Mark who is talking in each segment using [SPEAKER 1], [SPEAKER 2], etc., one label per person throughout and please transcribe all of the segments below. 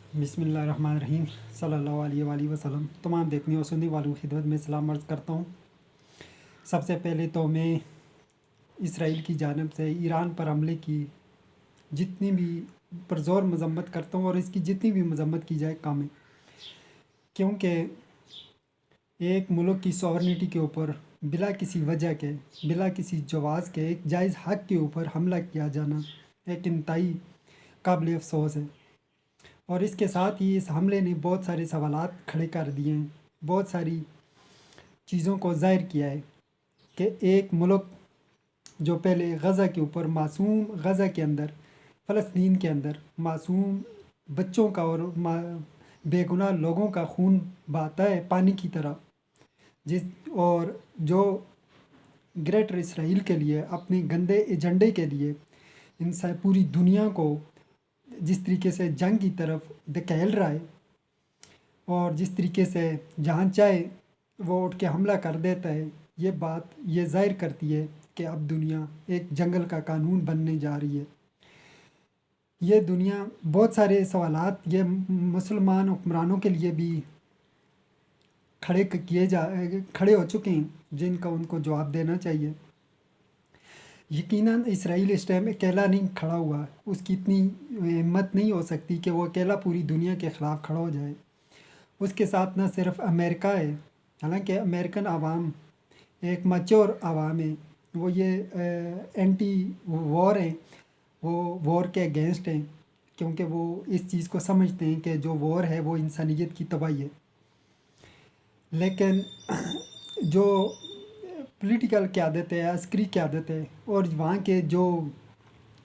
[SPEAKER 1] بسم اللہ الرحمن الرحیم صلی اللہ علیہ وآلہ وسلم۔ تمام دیکھنے اور سننے والوں کی خدمت میں سلام عرض کرتا ہوں۔ سب سے پہلے تو میں اسرائیل کی جانب سے ایران پر حملے کی جتنی بھی پرزور مذمت کرتا ہوں، اور اس کی جتنی بھی مذمت کی جائے کم ہے، کیونکہ ایک ملک کی سوورنٹی کے اوپر بلا کسی وجہ کے، بلا کسی جواز کے، ایک جائز حق کے اوپر حملہ کیا جانا ایک انتہائی قابل افسوس ہے۔ اور اس کے ساتھ ہی اس حملے نے بہت سارے سوالات کھڑے کر دیے ہیں، بہت ساری چیزوں کو ظاہر کیا ہے کہ ایک ملک جو پہلے غزہ کے اوپر معصوم، غزہ کے اندر، فلسطین کے اندر معصوم بچوں کا اور بے گناہ لوگوں کا خون بہاتا ہے پانی کی طرح، اور جو گریٹر اسرائیل کے لیے اپنے گندے ایجنڈے کے لیے پوری دنیا کو جس طریقے سے جنگ کی طرف دھکیل رہا ہے، اور جس طریقے سے جہاں چاہے وہ اٹھ کے حملہ کر دیتا ہے، یہ بات یہ ظاہر کرتی ہے کہ اب دنیا ایک جنگل کا قانون بننے جا رہی ہے۔ یہ دنیا بہت سارے سوالات یہ مسلمان حکمرانوں کے لیے بھی کھڑے ہو چکے ہیں، جن کا ان کو جواب دینا چاہیے۔ یقیناً اسرائیل اس ٹائم اکیلا نہیں کھڑا ہوا، اس کی اتنی ہمت نہیں ہو سکتی کہ وہ اکیلا پوری دنیا کے خلاف کھڑا ہو جائے۔ اس کے ساتھ نہ صرف امریکہ ہے، حالانکہ امریکن عوام ایک میچور عوام ہے، وہ یہ اینٹی وار ہیں، وہ وار کے اگینسٹ ہیں، کیونکہ وہ اس چیز کو سمجھتے ہیں کہ جو وار ہے وہ انسانیت کی تباہی ہے۔ لیکن جو پولیٹیکل قیادت ہے، عسکری قیادت ہے، اور وہاں کے جو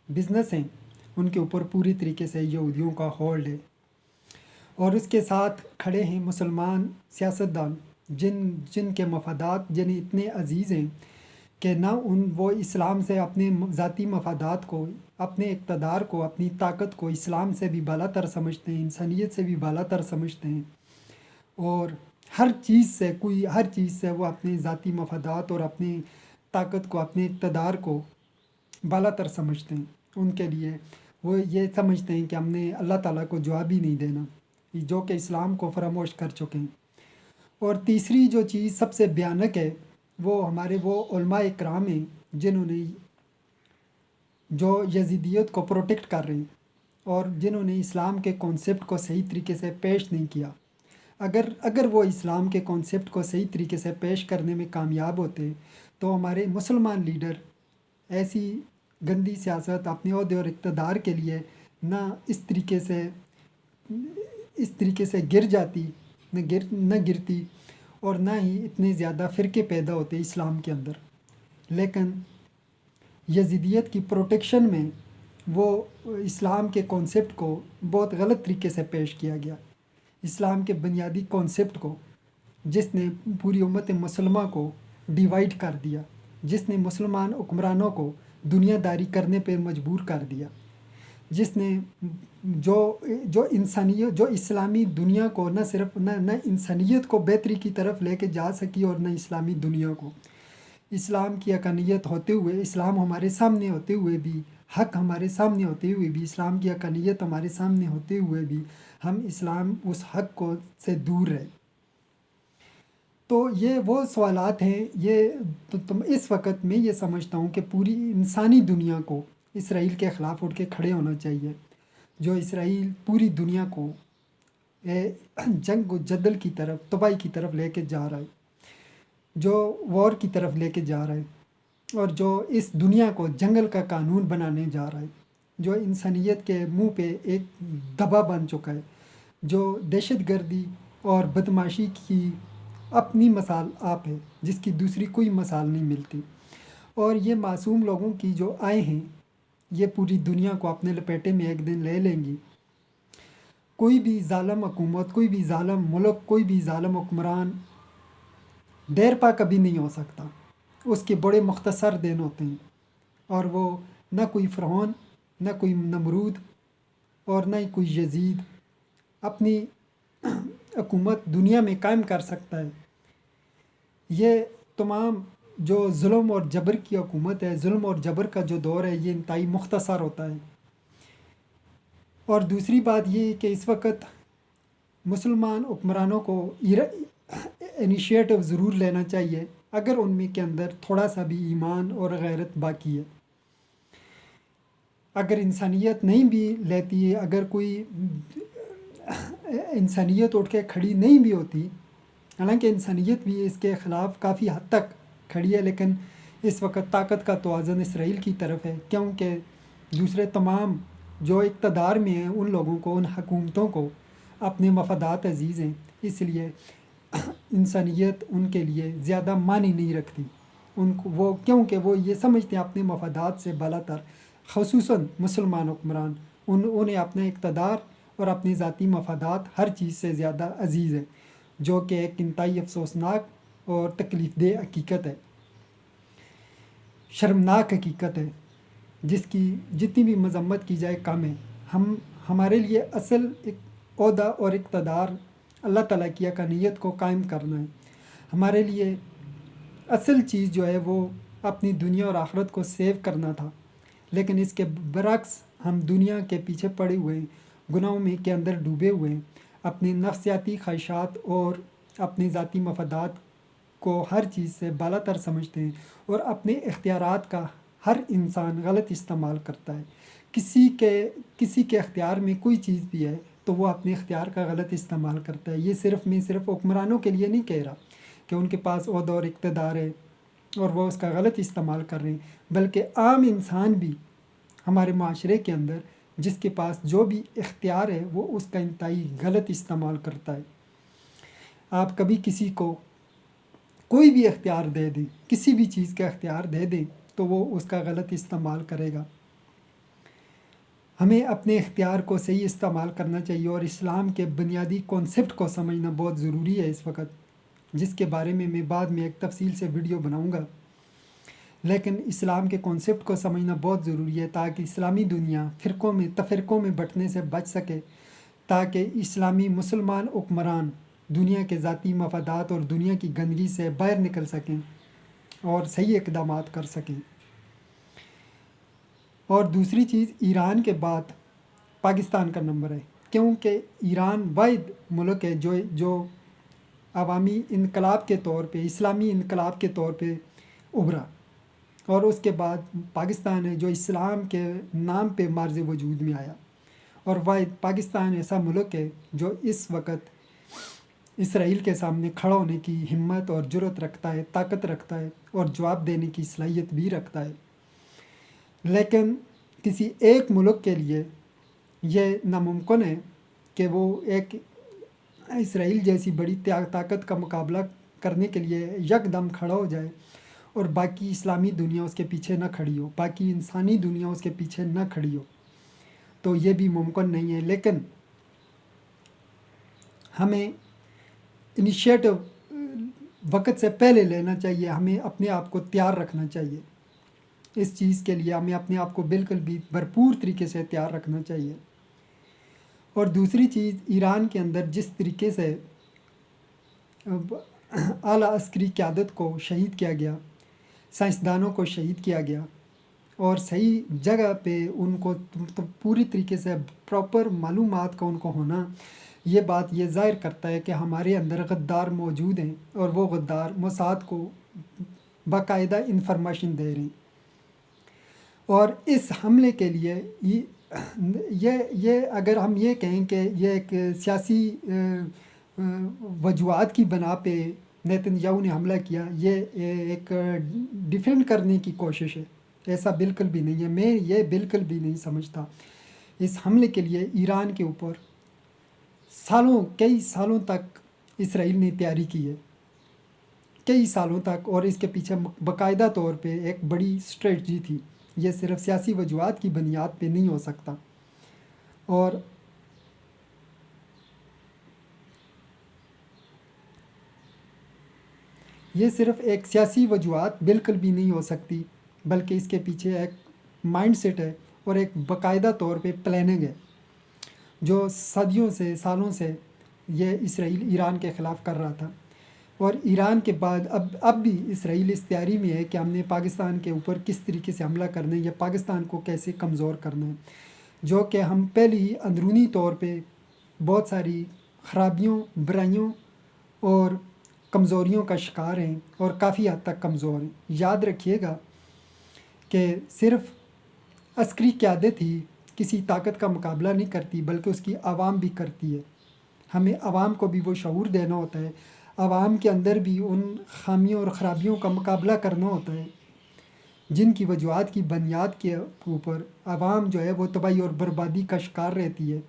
[SPEAKER 1] بزنس ہیں، ان کے اوپر پوری طریقے سے یہودیوں کا ہولڈ ہے۔ اور اس کے ساتھ کھڑے ہیں مسلمان سیاستدان، جن کے مفادات جنہیں اتنے عزیز ہیں کہ نہ وہ اسلام سے اپنے ذاتی مفادات کو، اپنے اقتدار کو، اپنی طاقت کو اسلام سے بھی بالا تر سمجھتے ہیں، انسانیت سے بھی بالا تر سمجھتے ہیں، اور ہر چیز سے وہ اپنے ذاتی مفادات اور اپنی طاقت کو، اپنے اقتدار کو بالا تر سمجھتے ہیں۔ ان کے لیے وہ یہ سمجھتے ہیں کہ ہم نے اللہ تعالیٰ کو جواب ہی نہیں دینا، جو کہ اسلام کو فراموش کر چکے ہیں۔ اور تیسری جو چیز سب سے بھیانک ہے، وہ ہمارے وہ علماء اکرام ہیں جنہوں نے جو یزیدیت کو پروٹیکٹ کر رہے ہیں، اور جنہوں نے اسلام کے کانسیپٹ کو صحیح طریقے سے پیش نہیں کیا۔ اگر وہ اسلام کے کانسیپٹ کو صحیح طریقے سے پیش کرنے میں کامیاب ہوتے تو ہمارے مسلمان لیڈر ایسی گندی سیاست اپنے عہدے اور اقتدار کے لیے نہ اس طریقے سے نہ گرتی، اور نہ ہی اتنے زیادہ فرقے پیدا ہوتے اسلام کے اندر۔ لیکن یزیدیت کی پروٹیکشن میں وہ اسلام کے کانسیپٹ کو بہت غلط طریقے سے پیش کیا گیا، اسلام کے بنیادی کانسیپٹ کو، جس نے پوری امت مسلمہ کو ڈیوائیڈ کر دیا، جس نے مسلمان حکمرانوں کو دنیا داری کرنے پر مجبور کر دیا، جس نے جو اسلامی دنیا کو نہ انسانیت کو بہتری کی طرف لے کے جا سکی، اور نہ اسلامی دنیا کو۔ اسلام کی حقانیت ہوتے ہوئے، اسلام ہمارے سامنے ہوتے ہوئے بھی، حق ہمارے سامنے ہوتے ہوئے بھی، اسلام کی حقانیت ہمارے سامنے ہوتے ہوئے بھی ہم اس حق سے دور رہے۔ تو یہ وہ سوالات ہیں، اس وقت میں یہ سمجھتا ہوں کہ پوری انسانی دنیا کو اسرائیل کے خلاف اٹھ کے کھڑے ہونا چاہیے، جو اسرائیل پوری دنیا کو جنگ و جدل کی طرف، تباہی کی طرف لے کے جا رہا ہے، جو وار کی طرف لے کے جا رہا ہے، اور جو اس دنیا کو جنگل کا قانون بنانے جا رہا ہے، جو انسانیت کے منہ پہ ایک دبا بن چکا ہے، جو دہشت گردی اور بدمعاشی کی اپنی مثال آپ ہے، جس کی دوسری کوئی مثال نہیں ملتی۔ اور یہ معصوم لوگوں کی جو آئے ہیں، یہ پوری دنیا کو اپنے لپیٹے میں ایک دن لے لیں گی۔ کوئی بھی ظالم حکومت، کوئی بھی ظالم ملک، کوئی بھی ظالم حکمران دیر پا کبھی نہیں ہو سکتا، اس کے بڑے مختصر دن ہوتے ہیں، اور وہ نہ کوئی فرعون، نہ کوئی نمرود، اور نہ ہی کوئی یزید اپنی حکومت دنیا میں قائم کر سکتا ہے۔ یہ تمام جو ظلم اور جبر کی حکومت ہے، ظلم اور جبر کا جو دور ہے، یہ انتہائی مختصر ہوتا ہے۔ اور دوسری بات یہ کہ اس وقت مسلمان حکمرانوں کو انیشیٹو ضرور لینا چاہیے اگر ان میں کے اندر تھوڑا سا بھی ایمان اور غیرت باقی ہے. اگر انسانیت نہیں بھی لیتی ہے، اگر کوئی انسانیت اٹھ کے کھڑی نہیں بھی ہوتی، حالانکہ انسانیت بھی اس کے خلاف کافی حد تک کھڑی ہے، لیکن اس وقت طاقت کا توازن اسرائیل کی طرف ہے، کیونکہ دوسرے تمام جو اقتدار میں ہیں ان لوگوں کو، ان حکومتوں کو اپنے مفادات عزیز ہیں، اس لیے انسانیت ان کے لیے زیادہ معنی نہیں رکھتی. ان کو وہ کیونکہ وہ یہ سمجھتے ہیں اپنے مفادات سے بالا تر، خصوصاً مسلمان حکمران انہیں اپنے اقتدار اور اپنے ذاتی مفادات ہر چیز سے زیادہ عزیز ہے، جو کہ ایک انتہائی افسوسناک اور تکلیف دہ حقیقت ہے، شرمناک حقیقت ہے، جس کی جتنی بھی مذمت کی جائے کم ہے. ہمارے لیے اصل عہدہ اور اقتدار اللہ تعالیٰ کی حقانیت کو قائم کرنا ہے. ہمارے لیے اصل چیز جو ہے وہ اپنی دنیا اور آخرت کو سیو کرنا تھا، لیکن اس کے برعکس ہم دنیا کے پیچھے پڑے ہوئے ہیں، گناہوں میں کے اندر ڈوبے ہوئے ہیں، اپنی نفسیاتی خواہشات اور اپنی ذاتی مفادات کو ہر چیز سے بالا تر سمجھتے ہیں، اور اپنے اختیارات کا ہر انسان غلط استعمال کرتا ہے. کسی کے اختیار میں کوئی چیز بھی ہے تو وہ اپنے اختیار کا غلط استعمال کرتا ہے. یہ صرف حکمرانوں کے لیے نہیں کہہ رہا کہ ان کے پاس عہدہ اور اقتدار ہے اور وہ اس کا غلط استعمال کر رہے ہیں، بلکہ عام انسان بھی ہمارے معاشرے کے اندر جس کے پاس جو بھی اختیار ہے وہ اس کا انتہائی غلط استعمال کرتا ہے. آپ کبھی کسی کو کوئی بھی اختیار دے دیں، کسی بھی چیز کا اختیار دے دیں تو وہ اس کا غلط استعمال کرے گا. ہمیں اپنے اختیار کو صحیح استعمال کرنا چاہیے، اور اسلام کے بنیادی کانسیپٹ کو سمجھنا بہت ضروری ہے اس وقت، جس کے بارے میں بعد میں ایک تفصیل سے ویڈیو بناؤں گا. لیکن اسلام کے کانسیپٹ کو سمجھنا بہت ضروری ہے تاکہ اسلامی دنیا تفرقوں میں بٹنے سے بچ سکے، تاکہ اسلامی مسلمان حکمران دنیا کے ذاتی مفادات اور دنیا کی گندگی سے باہر نکل سکیں اور صحیح اقدامات کر سکیں. اور دوسری چیز، ایران کے بعد پاکستان کا نمبر ہے، کیونکہ ایران واحد ملک ہے جو عوامی انقلاب کے طور پہ، اسلامی انقلاب کے طور پہ ابھرا، اور اس کے بعد پاکستان ہے جو اسلام کے نام پہ مارز وجود میں آیا. اور واحد پاکستان ایسا ملک ہے جو اس وقت اسرائیل کے سامنے کھڑا ہونے کی ہمت اور جرأت رکھتا ہے، طاقت رکھتا ہے، اور جواب دینے کی صلاحیت بھی رکھتا ہے. لیکن کسی ایک ملک کے لیے یہ ناممکن ہے کہ وہ ایک اسرائیل جیسی بڑی طاقت کا مقابلہ کرنے کے لیے یکدم کھڑا ہو جائے اور باقی اسلامی دنیا اس کے پیچھے نہ کھڑی ہو، باقی انسانی دنیا اس کے پیچھے نہ کھڑی ہو. تو یہ بھی ممکن نہیں ہے. لیکن ہمیں انیشیٹو وقت سے پہلے لینا چاہیے، ہمیں اپنے آپ کو تیار رکھنا چاہیے. اس چیز کے لیے ہمیں اپنے آپ کو بالکل بھی بھرپور طریقے سے تیار رکھنا چاہیے. اور دوسری چیز، ایران کے اندر جس طریقے سے اعلیٰ عسکری قیادت کو شہید کیا گیا، سائنسدانوں کو شہید کیا گیا، اور صحیح جگہ پہ ان کو پوری طریقے سے پراپر معلومات کا ان کو ہونا، یہ بات یہ ظاہر کرتا ہے کہ ہمارے اندر غدار موجود ہیں، اور وہ غدار موساد کو باقاعدہ انفارمیشن دے رہے ہیں. اور اس حملے کے لیے یہ اگر ہم یہ کہیں کہ یہ ایک سیاسی وجوہات کی بنا پہ نیتن یاہو نے حملہ کیا، یہ ایک ڈیفینڈ کرنے کی کوشش ہے، ایسا بالکل بھی نہیں ہے. میں یہ بالکل بھی نہیں سمجھتا. اس حملے کے لیے ایران کے اوپر کئی سالوں تک اسرائیل نے تیاری کی ہے، کئی سالوں تک، اور اس کے پیچھے باقاعدہ طور پہ ایک بڑی اسٹریٹجی تھی. یہ صرف سیاسی وجوہات کی بنیاد پہ نہیں ہو سکتا. اور یہ صرف ایک سیاسی وجوہات بالکل بھی نہیں ہو سکتی، بلکہ اس کے پیچھے ایک مائنڈ سیٹ ہے اور ایک باقاعدہ طور پہ پلاننگ ہے جو صدیوں سے، سالوں سے یہ اسرائیل ایران کے خلاف کر رہا تھا. اور ایران کے بعد اب بھی اسرائیل اس تیاری میں ہے کہ ہم نے پاکستان کے اوپر کس طریقے سے حملہ کرنا ہے یا پاکستان کو کیسے کمزور کرنا ہے. جو کہ ہم پہلے ہی اندرونی طور پہ بہت ساری خرابیوں، برائیوں اور کمزوریوں کا شکار ہیں اور کافی حد تک کمزور ہیں۔ یاد رکھیے گا کہ صرف عسکری قیادت ہی کسی طاقت کا مقابلہ نہیں کرتی، بلکہ اس کی عوام بھی کرتی ہے۔ ہمیں عوام کو بھی وہ شعور دینا ہوتا ہے، عوام کے اندر بھی ان خامیوں اور خرابیوں کا مقابلہ کرنا ہوتا ہے جن کی وجوہات کی بنیاد کے اوپر عوام جو ہے وہ تباہی اور بربادی کا شکار رہتی ہے۔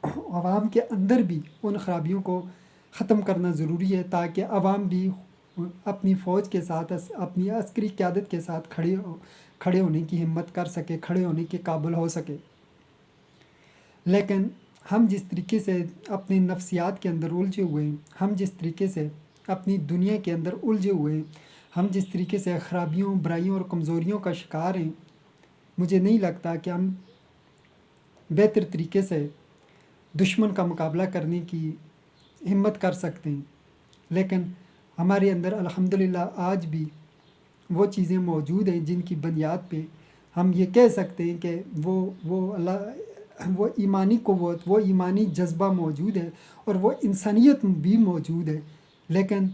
[SPEAKER 1] عوام کے اندر بھی ان خرابیوں کو ختم کرنا ضروری ہے تاکہ عوام بھی اپنی فوج کے ساتھ، اپنی عسکری قیادت کے ساتھ کھڑے ہونے کی ہمت کر سکے، کھڑے ہونے کے قابل ہو سکے۔ لیکن ہم جس طریقے سے اپنے نفسیات کے اندر الجھے ہوئے ہیں، ہم جس طریقے سے اپنی دنیا کے اندر الجھے ہوئے ہیں، ہم جس طریقے سے خرابیوں، برائیوں اور کمزوریوں کا شکار ہیں، مجھے نہیں لگتا کہ ہم بہتر طریقے سے دشمن کا مقابلہ کرنے کی ہمت کر سکتے ہیں۔ لیکن ہمارے اندر الحمدللہ آج بھی وہ چیزیں موجود ہیں جن کی بنیاد پہ ہم یہ کہہ سکتے ہیں کہ وہ ایمانی قوت، وہ ایمانی جذبہ موجود ہے اور وہ انسانیت بھی موجود ہے۔ لیکن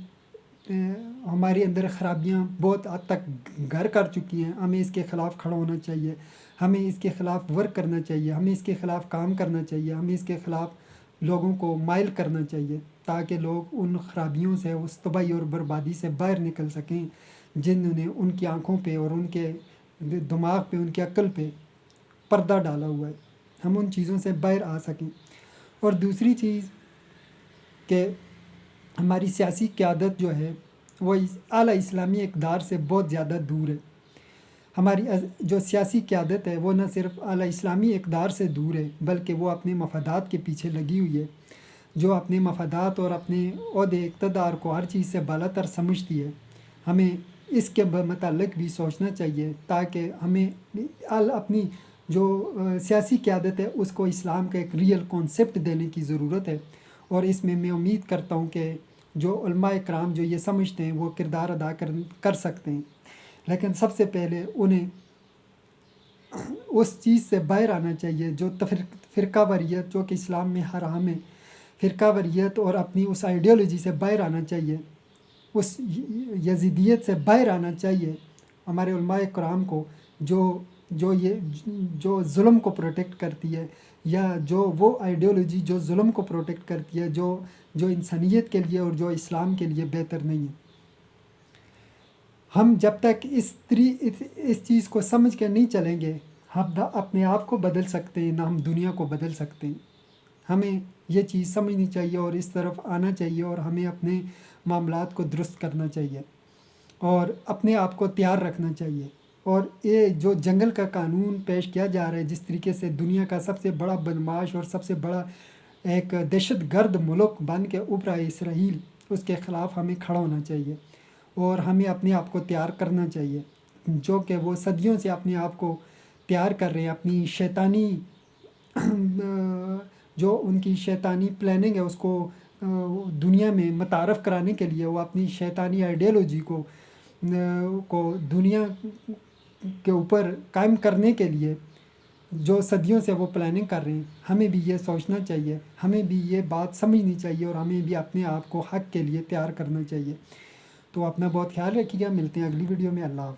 [SPEAKER 1] ہمارے اندر خرابیاں بہت حد تک گھر کر چکی ہیں۔ ہمیں اس کے خلاف کھڑا ہونا چاہیے، ہمیں اس کے خلاف ورک کرنا چاہیے، ہمیں اس کے خلاف کام کرنا چاہیے، ہمیں اس کے خلاف لوگوں کو مائل کرنا چاہیے تاکہ لوگ ان خرابیوں سے، اس تباہی اور بربادی سے باہر نکل سکیں جنہوں نے ان کی آنکھوں پہ اور ان کے دماغ پہ، ان کی عقل پہ پردہ ڈالا ہوا ہے۔ ہم ان چیزوں سے باہر آ سکیں۔ اور دوسری چیز کہ ہماری سیاسی قیادت جو ہے وہ اعلیٰ اسلامی اقدار سے بہت زیادہ دور ہے۔ ہماری جو سیاسی قیادت ہے وہ نہ صرف اعلیٰ اسلامی اقدار سے دور ہے، بلکہ وہ اپنے مفادات کے پیچھے لگی ہوئی ہے، جو اپنے مفادات اور اپنے عہدے اقتدار کو ہر چیز سے بالا تر سمجھتی ہے۔ ہمیں اس کے متعلق بھی سوچنا چاہیے تاکہ ہمیں اپنی جو سیاسی قیادت ہے اس کو اسلام کا ایک ریئل کانسیپٹ دینے کی ضرورت ہے۔ اور اس میں امید کرتا ہوں کہ جو علماء کرام جو یہ سمجھتے ہیں وہ کردار ادا کر سکتے ہیں۔ لیکن سب سے پہلے انہیں اس چیز سے باہر آنا چاہیے جو فرقہ واریت جو کہ اسلام میں حرام ہے، فرقہ واریت، اور اپنی اس آئیڈیالوجی سے باہر آنا چاہیے، اس یزیدیت سے باہر آنا چاہیے۔ ہمارے علماء کرام کو جو ظلم کو پروٹیکٹ کرتی ہے، یا وہ آئیڈیالوجی جو ظلم کو پروٹیکٹ کرتی ہے، جو انسانیت کے لیے اور جو اسلام کے لیے بہتر نہیں ہے۔ ہم جب تک اس چیز کو سمجھ کے نہیں چلیں گے، ہم نہ اپنے آپ کو بدل سکتے ہیں، نہ ہم دنیا کو بدل سکتے ہیں۔ ہمیں یہ چیز سمجھنی چاہیے اور اس طرف آنا چاہیے، اور ہمیں اپنے معاملات کو درست کرنا چاہیے اور اپنے آپ کو تیار رکھنا چاہیے۔ اور یہ جو جنگل کا قانون پیش کیا جا رہا ہے، جس طریقے سے دنیا کا سب سے بڑا بدمعاش اور سب سے بڑا ایک دہشت گرد ملک بن کے ابھرا ہے اسرائیل، اس کے خلاف ہمیں کھڑا ہونا چاہیے اور ہمیں اپنے آپ کو تیار کرنا چاہیے، جو کہ وہ صدیوں سے اپنے آپ کو تیار کر رہے ہیں۔ اپنی شیطانی جو ان کی شیطانی پلاننگ ہے اس کو دنیا میں متعارف کرانے کے لیے، وہ اپنی شیطانی آئیڈیالوجی کو دنیا کے اوپر قائم کرنے کے لیے جو صدیوں سے وہ پلاننگ کر رہے ہیں، ہمیں بھی یہ سوچنا چاہیے، ہمیں بھی یہ بات سمجھنی چاہیے اور ہمیں بھی اپنے آپ کو حق کے لیے تیار کرنا چاہیے۔ تو اپنا بہت خیال رکھیے گا، ملتے ہیں اگلی ویڈیو میں۔ اللہ حافظ۔